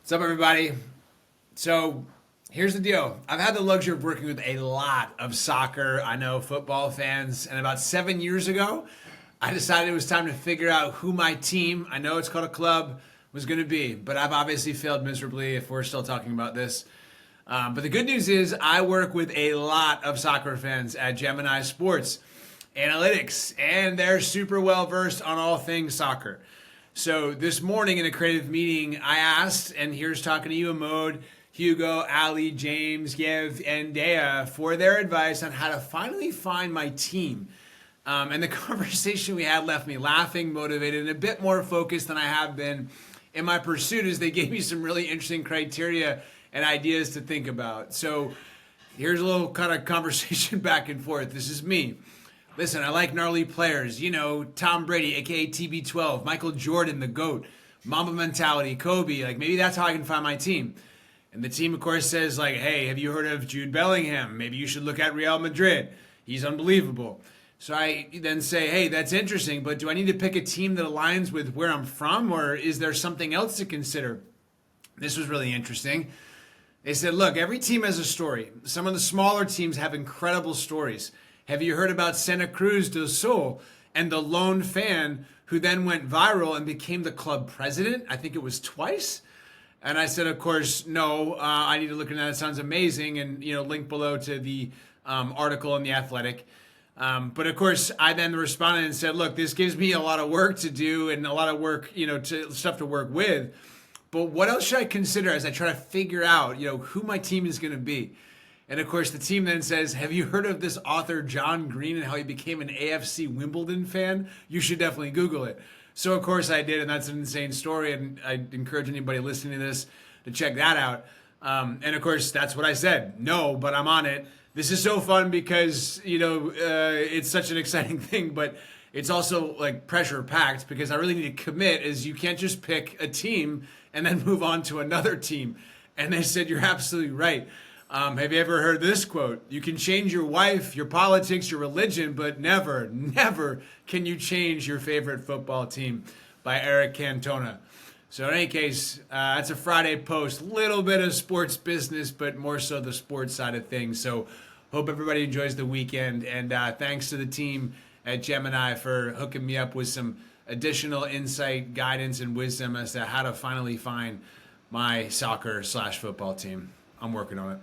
What's up, everybody? So, here's the deal. I've had the luxury of working with a lot of soccer, I know, football fans, and about 7 years ago, I decided it was time to figure out who my team, I know it's called a club, was going to be. But I've obviously failed miserably if we're still talking about this. But the good news is I work with a lot of soccer fans at Gemini Sports Analytics, and they're super well versed on all things soccer. So this morning in a creative meeting, I asked, and here's talking to you, Amode, Hugo, Ali, James, Yev, and Dea for their advice on how to finally find my team. And the conversation we had left me laughing, motivated, and a bit more focused than I have been in my pursuit, as they gave me some really interesting criteria and ideas to think about. So here's a little kind of conversation back and forth. This is me. Listen, I like gnarly players. You know, Tom Brady, a.k.a. TB12, Michael Jordan, the GOAT, Mamba Mentality, Kobe. Like, maybe that's how I can find my team. And the team, of course, says, like, hey, have you heard of Jude Bellingham? Maybe you should look at Real Madrid. He's unbelievable. So I then say, hey, that's interesting, but do I need to pick a team that aligns with where I'm from, or is there something else to consider? This was really interesting. They said, look, every team has a story. Some of the smaller teams have incredible stories. Have you heard about Santa Cruz del Sol and the lone fan who then went viral and became the club president? I think it was twice. And I said, of course, no, I need to look at that. It sounds amazing. And, link below to the article in The Athletic. But of course, I then responded and said, look, this gives me a lot of work to do and a lot of work, stuff to work with. But what else should I consider as I try to figure out, who my team is going to be? And of course, the team then says, have you heard of this author, John Green, and how he became an AFC Wimbledon fan? You should definitely Google it. So, of course, I did, and that's an insane story, and I encourage anybody listening to this to check that out. And, of course, that's what I said. No, but I'm on it. This is so fun because, it's such an exciting thing, but it's also, like, pressure-packed because I really need to commit, as you can't just pick a team and then move on to another team. And they said, you're absolutely right. Have you ever heard this quote? You can change your wife, your politics, your religion, but never, never can you change your favorite football team, by Eric Cantona. So in any case, that's a Friday post. Little bit of sports business, but more so the sports side of things. So hope everybody enjoys the weekend. And thanks to the team at Gemini for hooking me up with some additional insight, guidance, and wisdom as to how to finally find my soccer/football team. I'm working on it.